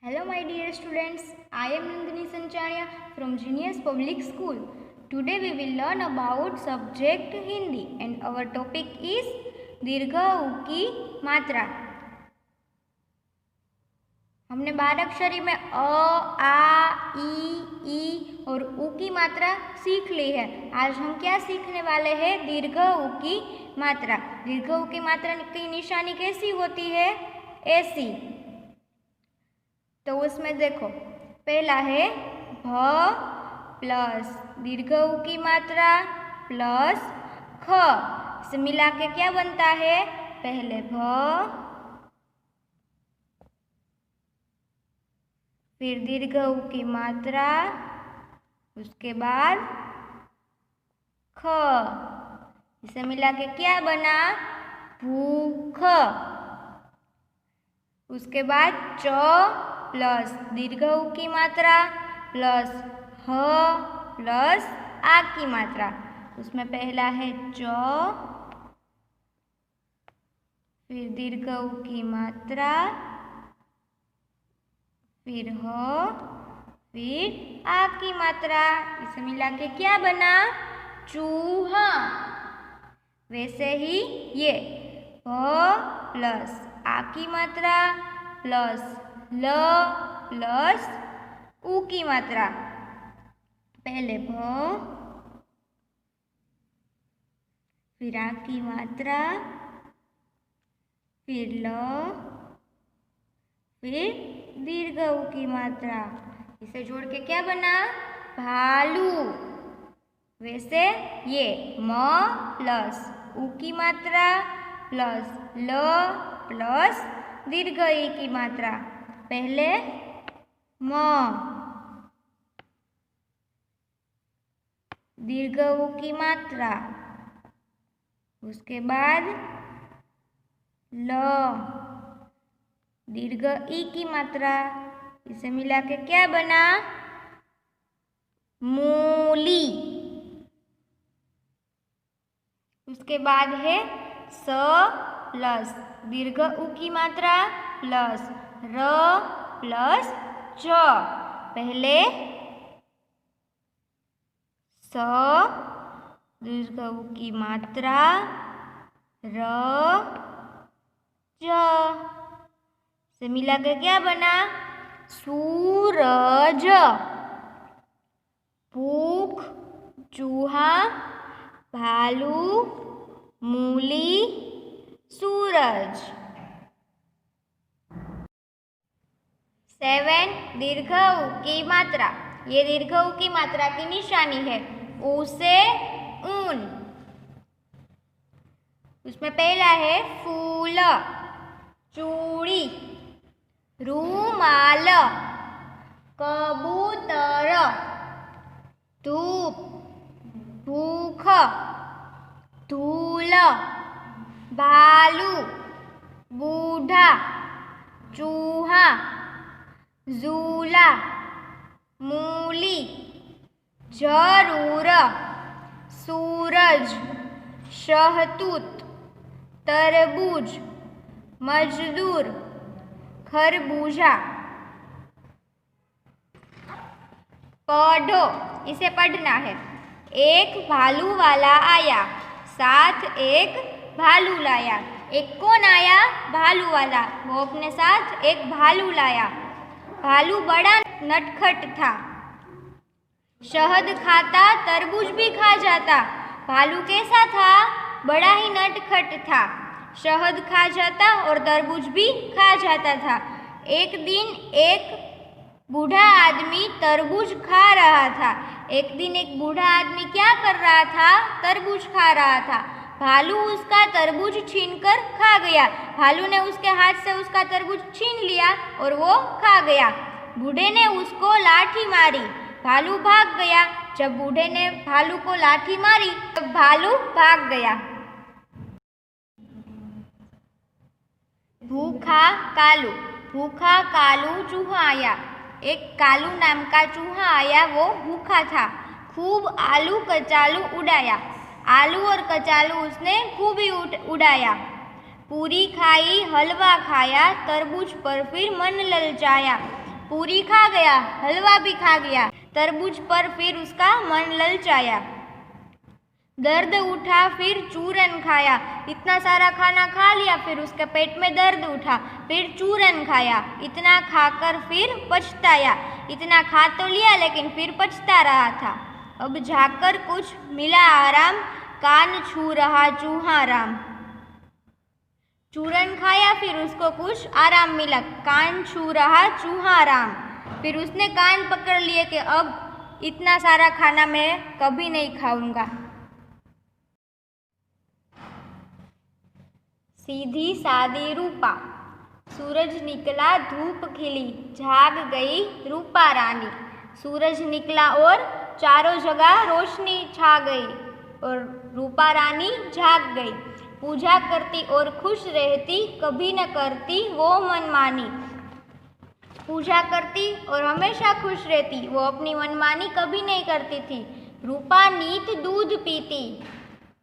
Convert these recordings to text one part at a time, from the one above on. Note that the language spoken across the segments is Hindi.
Hello my dear students, I am Nandini Sanchaya from Genius Public School. Today we will learn about subject Hindi and our topic is दीर्घ ऊ की मात्रा। हमने 12 अक्षरी में अ, आ, ई और ऊ की मात्रा सीख ली है। आज हम क्या सीखने वाले हैं? दीर्घ ऊ की मात्रा। दीर्घ ऊ की मात्रा की निशानी कैसी होती है? ऐसी। तो उसमें देखो, पहला है भ प्लस दीर्घ ऊ की मात्रा प्लस ख, इसे मिला के क्या बनता है? पहले भ, फिर दीर्घ ऊ की मात्रा, उसके बाद ख, इसे मिला के क्या बना? भूख। उसके बाद च प्लस दीर्घ ऊ की मात्रा प्लस ह प्लस आ की मात्रा। उसमें पहला है च, फिर दीर्घ ऊ की मात्रा, फिर ह, फिर आ की मात्रा। इसे मिला के क्या बना? चूहा। वैसे ही ये भ प्लस आ की मात्रा प्लस ल प्लस ऊ की मात्रा। पहले भ, फिर आ की मात्रा, फिर ल, फिर दीर्घ ऊ की मात्रा। इसे जोड़ के क्या बना? भालू। वैसे ये म प्लस ऊ की मात्रा प्लस ल प्लस दीर्घ ई की मात्रा। पहले म, दीर्घ ऊ की मात्रा, उसके बाद ल, दीर्घ ई की मात्रा। इसे मिला के क्या बना? मूली। उसके बाद है स प्लस दीर्घ ऊ की मात्रा प्लस र प्लस च। पहले स, दीर्घ ऊ की मात्रा, र, च, से मिला के क्या बना? सूरज। भूख, चूहा, भालू, मूली, सूरज। 7 दीर्घ ऊ की मात्रा। ये दीर्घ ऊ की मात्रा की निशानी है। ऊ से ऊन। उसमें पहला है फूल, चूड़ी, रूमाल, कबूतर, धूप, भूख, धूल, भालू, बूढ़ा, चूहा, झूला, मूली, जरूर, सूरज, शहतूत, तरबूज, मजदूर, खरबूजा। पढ़ो, इसे पढ़ना है। एक भालू वाला आया, साथ एक भालू लाया। एक कौन आया? भालू वाला। वो अपने साथ एक भालू लाया। भालू बड़ा नटखट था, शहद खाता, तरबूज भी खा जाता। भालू कैसा था? बड़ा ही नटखट था, शहद खा जाता और तरबूज भी खा जाता था। एक दिन एक बूढ़ा आदमी तरबूज खा रहा था। एक दिन एक बूढ़ा आदमी क्या कर रहा था? तरबूज खा रहा था। भालू उसका तरबूज छीनकर खा गया। भालू ने उसके हाथ से उसका तरबूज छीन लिया और वो खा गया। बूढ़े ने उसको लाठी मारी, भालू भाग गया। जब बूढ़े ने भालू को लाठी मारी तब भालू भाग गया। भूखा कालू। भूखा कालू चूहा आया। एक कालू नाम का चूहा आया, वो भूखा था। खूब आलू कचालू उड़ाया। आलू और कचालू उसने खूब ही उड़ाया। पूरी खाई, हलवा खाया, तरबूज पर फिर मन ललचाया। पूरी खा गया, हलवा भी खा गया। तरबूज पर फिर उसका मन ललचाया। दर्द उठा फिर चूरन खाया। इतना सारा खाना खा लिया, फिर उसके पेट में दर्द उठा, फिर चूरन खाया। इतना खाकर फिर पछताया। इतना खा तो लिया लेकिन फिर पछता रहा था। अब जाकर कुछ मिला आराम, कान छू रहा चूहा राम। चूरन खाया फिर उसको कुछ आराम मिला, कान छू रहा चूहा राम। फिर उसने कान पकड़ लिए कि अब इतना सारा खाना मैं कभी नहीं खाऊंगा। सीधी सादी रूपा। सूरज निकला धूप खिली, जाग गई रूपा रानी। सूरज निकला और चारों जगह रोशनी छा गई और रूपा रानी जाग गई। पूजा करती और खुश रहती, कभी न करती वो मनमानी। पूजा करती और हमेशा खुश रहती, वो अपनी मनमानी कभी नहीं करती थी। रूपा नीत दूध पीती,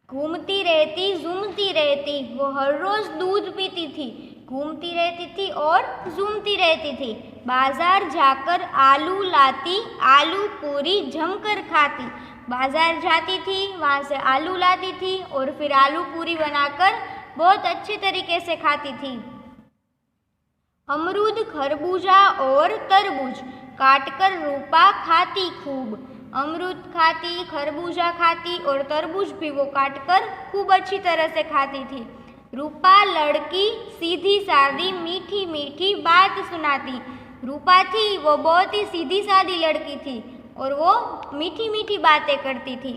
घूमती रहती झूमती रहती, वो हर रोज दूध पीती थी, घूमती रहती थी और झूमती रहती थी। बाजार जाकर आलू लाती, आलू पूरी जमकर खाती। बाजार जाती थी, वहाँ से आलू लाती थी और फिर आलू पूरी बनाकर बहुत अच्छे तरीके से खाती थी। अमरूद, खरबूजा और तरबूज काटकर रूपा खाती खूब। अमरूद खाती, खरबूजा खाती और तरबूज भी वो काटकर खूब अच्छी तरह से खाती थी। रूपा लड़की सीधी सादी, मीठी मीठी बात सुनाती। रूपा थी वो बहुत ही सीधी सादी लड़की थी और वो मीठी मीठी बातें करती थी।